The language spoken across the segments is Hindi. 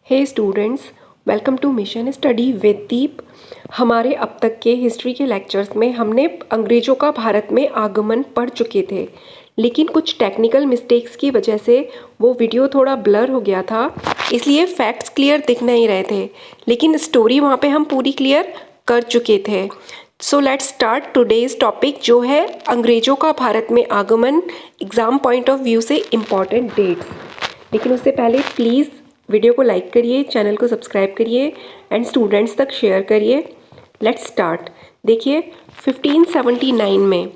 Hey students, welcome to mission study with Deep. हमारे अब तक के हिस्ट्री के लेक्चर्स में हमने अंग्रेज़ों का भारत में आगमन पढ़ चुके थे, लेकिन कुछ टेक्निकल मिस्टेक्स की वजह से वो वीडियो थोड़ा ब्लर हो गया था, इसलिए फैक्ट्स क्लियर दिख नहीं रहे थे, लेकिन स्टोरी वहाँ पे हम पूरी क्लियर कर चुके थे। So let's start today's topic, जो है अंग्रेज़ों का भारत में आगमन, एग्ज़ाम पॉइंट ऑफ व्यू से इम्पॉर्टेंट डेट्स। लेकिन उससे पहले प्लीज़ वीडियो को लाइक करिए, चैनल को सब्सक्राइब करिए एंड स्टूडेंट्स तक शेयर करिए। Let's start. देखिए 1579 में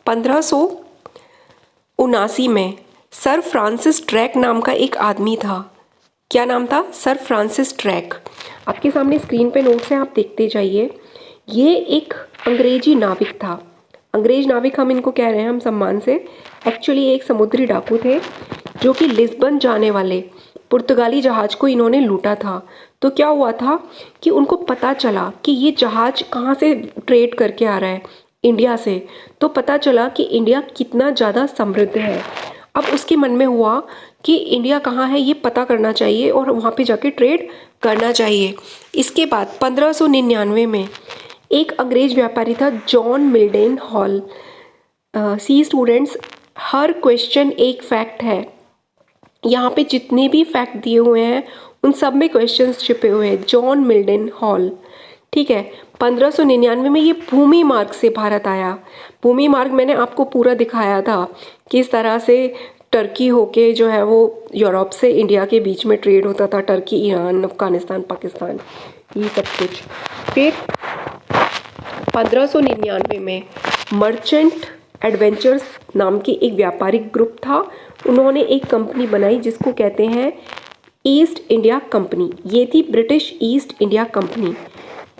1579 में सर फ्रांसिस ड्रेक नाम का एक आदमी था। क्या नाम था? Sir Francis Drake. आपके सामने स्क्रीन पे नोट्स हैं, आप देखते जाइए। ये एक अंग्रेजी नाविक था। अंग्रेज नाविक हम इनको कह रहे हैं हम सम्मान से। एक्चुअली एक समुद्री डाकू थे जो कि लिस्बन जाने वाले पुर्तगाली जहाज को इन्होंने लूटा था। तो क्या हुआ था कि उनको पता चला कि ये जहाज कहाँ से ट्रेड करके आ रहा है, इंडिया से। तो पता चला कि इंडिया कितना ज़्यादा समृद्ध है। अब उसके मन में हुआ कि इंडिया कहाँ है ये पता करना चाहिए और वहाँ पे जाके ट्रेड करना चाहिए। इसके बाद 1599 में एक अंग्रेज व्यापारी था, जॉन मिल्डेन हॉल। सी स्टूडेंट्स, हर क्वेश्चन एक फैक्ट है। यहाँ पे जितने भी फैक्ट दिए हुए हैं उन सब में क्वेश्चंस छिपे हुए हैं। जॉन मिल्डेन हॉल, ठीक है। 1599 में ये भूमि मार्ग से भारत आया। भूमि मार्ग मैंने आपको पूरा दिखाया था, किस तरह से टर्की होके जो है वो यूरोप से इंडिया के बीच में ट्रेड होता था। टर्की, ईरान, अफगानिस्तान, पाकिस्तान, ये सब कुछ। फिर 1599 में मर्चेंट एडवेंचर्स नाम की एक व्यापारिक ग्रुप था। उन्होंने एक कंपनी बनाई जिसको कहते हैं ईस्ट इंडिया कंपनी। ये थी ब्रिटिश ईस्ट इंडिया कंपनी।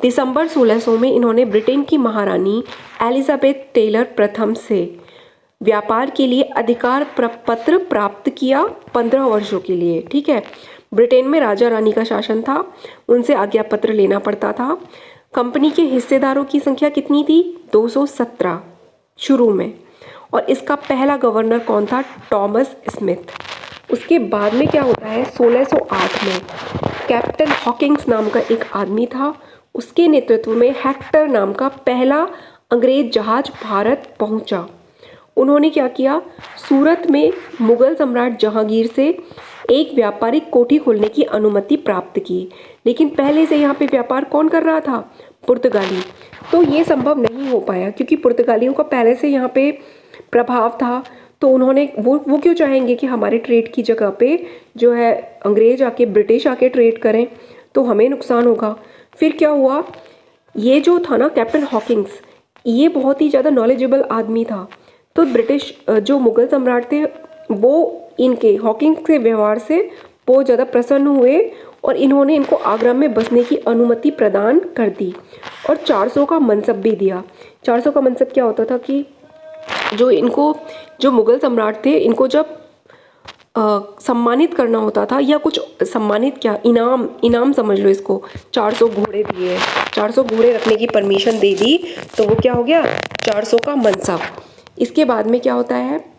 दिसंबर 1600 में इन्होंने ब्रिटेन की महारानी एलिजाबेथ टेलर प्रथम से व्यापार के लिए अधिकार पत्र प्राप्त किया 15 वर्षों के लिए, ठीक है। ब्रिटेन में राजा रानी का शासन था, उनसे आज्ञा पत्र लेना पड़ता था। कंपनी के हिस्सेदारों की संख्या कितनी थी? 217 शुरू में। और इसका पहला गवर्नर कौन था? Thomas Smith. उसके बाद में क्या होता है, 1608 में कैप्टन हॉकिंग्स नाम का एक आदमी था। उसके नेतृत्व में हेक्टर नाम का पहला अंग्रेज जहाज भारत पहुंचा। उन्होंने क्या किया, सूरत में मुगल सम्राट जहांगीर से एक व्यापारिक कोठी खोलने की अनुमति प्राप्त की। लेकिन पहले से यहाँ पे व्यापार कौन कर रहा था? पुर्तगाली। तो ये संभव नहीं हो पाया क्योंकि पुर्तगालियों का पहले से यहाँ पे प्रभाव था। तो उन्होंने वो क्यों चाहेंगे कि हमारे ट्रेड की जगह पे जो है अंग्रेज आके, ब्रिटिश आके ट्रेड करें, तो हमें नुकसान होगा। फिर क्या हुआ, ये जो था ना कैप्टन हॉकिंग्स, ये बहुत ही ज़्यादा नॉलेजेबल आदमी था। तो ब्रिटिश जो मुगल सम्राट थे वो इनके हॉकिंग्स के व्यवहार से बहुत ज़्यादा प्रसन्न हुए और इन्होंने इनको आगरा में बसने की अनुमति प्रदान कर दी और 400 का मनसब भी दिया। 400 का मनसब क्या होता था कि जो मुगल सम्राट थे इनको जब सम्मानित करना होता था, या कुछ सम्मानित क्या, इनाम समझ लो इसको, 400 घोड़े दिए, 400 घोड़े रखने की परमिशन दे दी, तो वो क्या हो गया, 400 का मनसब। इसके बाद में क्या होता है,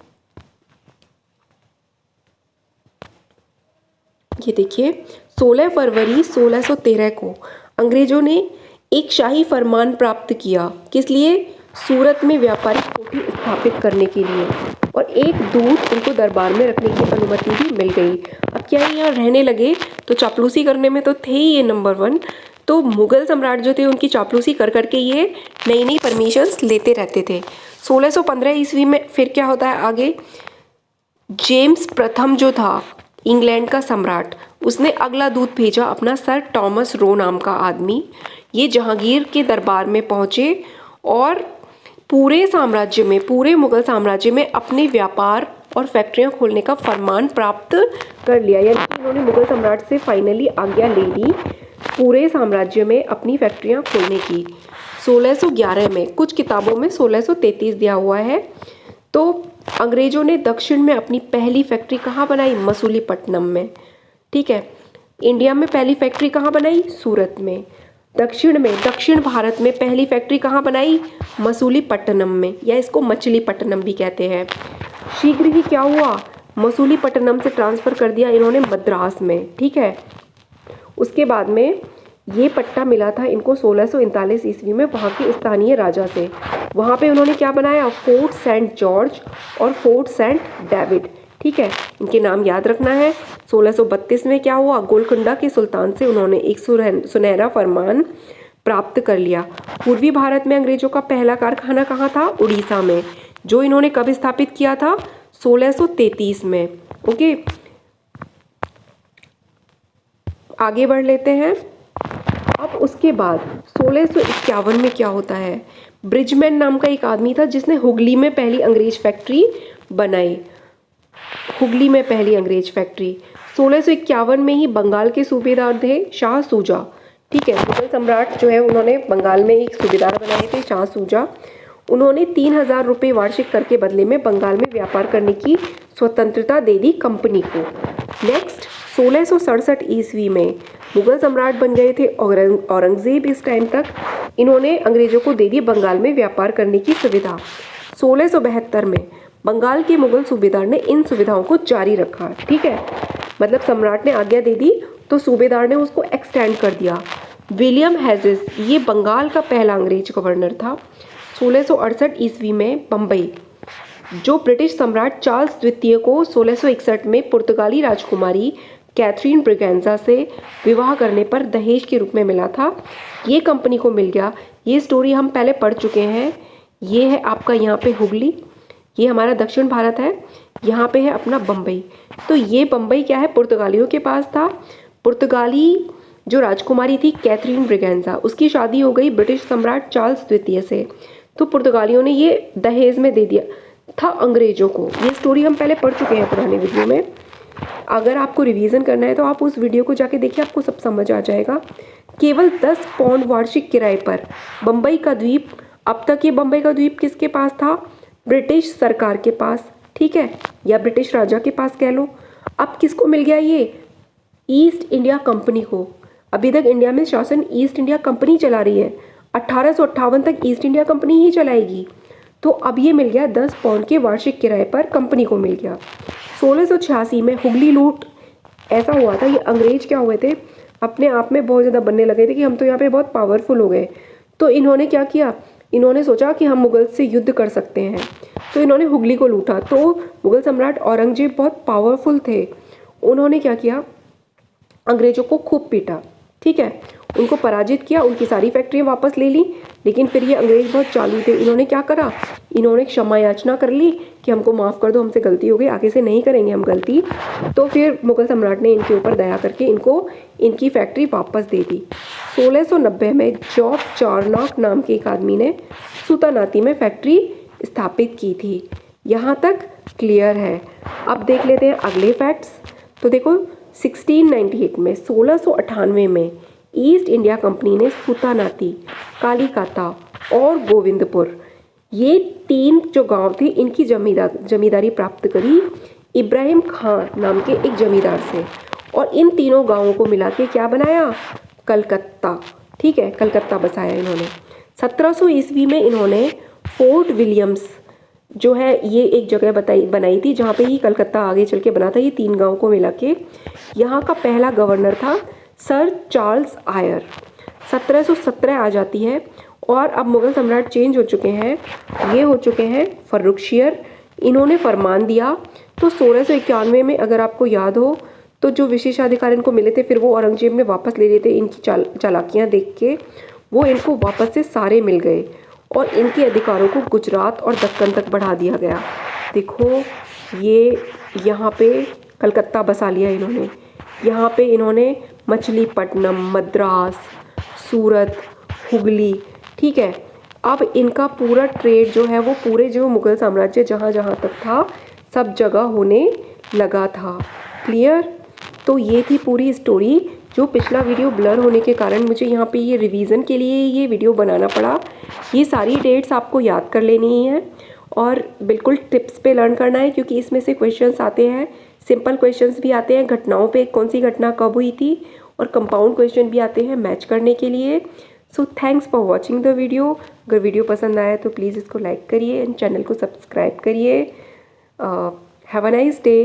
ये देखिए 16 फरवरी 1613 को अंग्रेजों ने एक शाही फरमान प्राप्त किया। किस लिए? सूरत में व्यापारिक कोठी स्थापित करने के लिए, और एक दूत उनको दरबार में रखने की अनुमति भी मिल गई। अब क्या है, यहाँ रहने लगे तो चापलूसी करने में तो थे ही ये नंबर 1। तो मुगल सम्राट जो थे उनकी चापलूसी कर करके ये नई नई परमिशंस लेते रहते थे। 1615 ईस्वी में फिर क्या होता है आगे, जेम्स प्रथम जो था इंग्लैंड का सम्राट, उसने अगला दूत भेजा, अपना सर टॉमस रो नाम का आदमी। ये जहांगीर के दरबार में पहुँचे और पूरे साम्राज्य में, पूरे मुगल साम्राज्य में अपने व्यापार और फैक्ट्रियां खोलने का फरमान प्राप्त कर लिया। यानी कि उन्होंने मुगल सम्राट से फाइनली आज्ञा ले ली पूरे साम्राज्य में अपनी फैक्ट्रियां खोलने की। 1611 में, कुछ किताबों में 1633 दिया हुआ है। तो अंग्रेजों ने दक्षिण में अपनी पहली फैक्ट्री कहाँ बनाई? मसूलीपट्टनम में, ठीक है। इंडिया में पहली फैक्ट्री कहाँ बनाई? सूरत में। दक्षिण भारत में पहली फैक्ट्री कहाँ बनाई? मसूलीपट्टनम में, या इसको मछलीपट्टनम भी कहते हैं। शीघ्र ही क्या हुआ, मसूलीपट्टनम से ट्रांसफ़र कर दिया इन्होंने मद्रास में, ठीक है। उसके बाद में ये पट्टा मिला था इनको 1639 ईस्वी में वहाँ के स्थानीय राजा से। वहाँ पे उन्होंने क्या बनाया, फोर्ट सेंट जॉर्ज और फोर्ट सेंट डेविड। ठीक है, इनके नाम याद रखना है। 1632 में क्या हुआ, गोलकुंडा के सुल्तान से उन्होंने एक सुनहरा फरमान प्राप्त कर लिया। पूर्वी भारत में अंग्रेजों का पहला कारखाना कहाँ था, उड़ीसा में, जो इन्होंने कब स्थापित किया था, 1633 में। ओके, आगे बढ़ लेते हैं। अब उसके बाद 1651 में क्या होता है, ब्रिजमैन नाम का एक आदमी था जिसने हुगली में पहली अंग्रेज फैक्ट्री बनाई। हुगली में पहली अंग्रेज फैक्ट्री 1651 में ही बंगाल के सूबेदार थे शाह सूजा। ठीक है, मुगल सम्राट जो है उन्होंने बंगाल में एक सूबेदार बनाए थे शाह सूजा। उन्होंने 3000 रुपये वार्षिक कर के बदले में बंगाल में व्यापार करने की स्वतंत्रता दे दी कंपनी को। नेक्स्ट 1667 ईस्वी में मुगल सम्राट बन गए थे औरंगजेब। इस टाइम तक इन्होंने अंग्रेजों को दे दी बंगाल में व्यापार करने की सुविधा। 1672 में बंगाल के मुगल सूबेदार ने इन सुविधाओं को जारी रखा। ठीक है, मतलब सम्राट ने आज्ञा दे दी तो सूबेदार ने उसको एक्सटेंड कर दिया। विलियम हेजिस ये बंगाल का पहला अंग्रेज गवर्नर था। 1668 ईस्वी में बम्बई, जो ब्रिटिश सम्राट चार्ल्स द्वितीय को 1661 में पुर्तगाली राजकुमारी कैथरीन ब्रिगेंजा से विवाह करने पर दहेज के रूप में मिला था, ये कंपनी को मिल गया। ये स्टोरी हम पहले पढ़ चुके हैं। ये है आपका यहाँ पे हुगली, ये हमारा दक्षिण भारत है, यहाँ पे है अपना बम्बई। तो ये बम्बई क्या है, पुर्तगालियों के पास था। पुर्तगाली जो राजकुमारी थी कैथरीन ब्रिगेंजा, उसकी शादी हो गई ब्रिटिश सम्राट चार्ल्स द्वितीय से। तो पुर्तगालियों ने ये दहेज में दे दिया था अंग्रेजों को। ये स्टोरी हम पहले पढ़ चुके हैं पुराने वीडियो में। अगर आपको रिवीजन करना है तो आप उस वीडियो को जाके देखिए, आपको सब समझ आ जाएगा। केवल 10 पाउंड वार्षिक किराए पर बम्बई का द्वीप, अब तक ये बम्बई का द्वीप किसके पास था, ब्रिटिश सरकार के पास। ठीक है, या ब्रिटिश राजा के पास कह लो। अब किसको मिल गया ये, ईस्ट इंडिया कंपनी को। अभी तक इंडिया में शासन ईस्ट इंडिया कंपनी चला रही है, 1858 तक ईस्ट इंडिया कंपनी ही चलाएगी। तो अब ये मिल गया 10 पाउंड के वार्षिक किराए पर कंपनी को मिल गया। 1686 में हुगली लूट ऐसा हुआ था, ये अंग्रेज क्या हुए थे, अपने आप में बहुत ज़्यादा बनने लगे थे कि हम तो यहाँ पे बहुत पावरफुल हो गए। तो इन्होंने क्या किया, इन्होंने सोचा कि हम मुगल से युद्ध कर सकते हैं, तो इन्होंने हुगली को लूटा। तो मुगल सम्राट औरंगजेब बहुत पावरफुल थे, उन्होंने क्या किया, अंग्रेजों को खूब पीटा। ठीक है, उनको पराजित किया, उनकी सारी फैक्ट्रियाँ वापस ले ली। लेकिन फिर ये अंग्रेज बहुत चालू थे, इन्होंने क्या करा, इन्होंने क्षमा याचना कर ली कि हमको माफ़ कर दो, हमसे गलती हो गई, आगे से नहीं करेंगे हम गलती। तो फिर मुगल सम्राट ने इनके ऊपर दया करके इनको इनकी फैक्ट्री वापस दे दी। 1690 में जॉब चारनॉक नाम के एक आदमी ने सुतानाती में फैक्ट्री स्थापित की थी। यहाँ तक क्लियर है। अब देख लेते हैं अगले फैक्ट्स। तो देखो 1698 में 1698 में ईस्ट इंडिया कंपनी ने सुतानाती, कालीकाता और गोविंदपुर, ये 3 जो गांव थे इनकी जमींदारी प्राप्त करी इब्राहिम खान नाम के एक जमींदार से। और इन तीनों गांवों को मिला के क्या बनाया, कलकत्ता। ठीक है, कलकत्ता बसाया इन्होंने। 1700 ईस्वी में इन्होंने फोर्ट विलियम्स जो है ये एक जगह बनाई थी जहाँ पे ही कलकत्ता आगे चल के बना था। ये 3 गाँव को मिला के यहाँ का पहला गवर्नर था सर चार्ल्स आयर। 1717 आ जाती है और अब मुगल सम्राट चेंज हो चुके हैं, ये हो चुके हैं फर्रुखशियर। इन्होंने फरमान दिया। तो 1691 में अगर आपको याद हो तो जो विशेषाधिकार इनको मिले थे फिर वो औरंगजेब ने वापस ले लिए थे। इनकी चालाकियाँ देख के वो इनको वापस से सारे मिल गए और इनके अधिकारों को गुजरात और दक्कन तक बढ़ा दिया गया। देखो ये यहाँ पे कलकत्ता बसा लिया इन्होंने, यहाँ पे इन्होंने मछलीपट्टनम, मद्रास, सूरत, हुगली। ठीक है, अब इनका पूरा ट्रेड जो है वो पूरे जो मुगल साम्राज्य जहाँ जहाँ तक था सब जगह होने लगा था। क्लियर। तो ये थी पूरी स्टोरी। जो पिछला वीडियो ब्लर होने के कारण मुझे यहाँ पे ये रिवीजन के लिए ये वीडियो बनाना पड़ा। ये सारी डेट्स आपको याद कर लेनी है और बिल्कुल टिप्स पे लर्न करना है, क्योंकि इसमें से क्वेश्चंस आते हैं, सिंपल क्वेश्चंस भी आते हैं, घटनाओं पे कौन सी घटना कब हुई थी, और कंपाउंड क्वेश्चन भी आते हैं मैच करने के लिए। So thanks for watching the video. अगर वीडियो पसंद आया तो प्लीज़ इसको लाइक करिए एंड चैनल को सब्सक्राइब करिए। Have a nice day.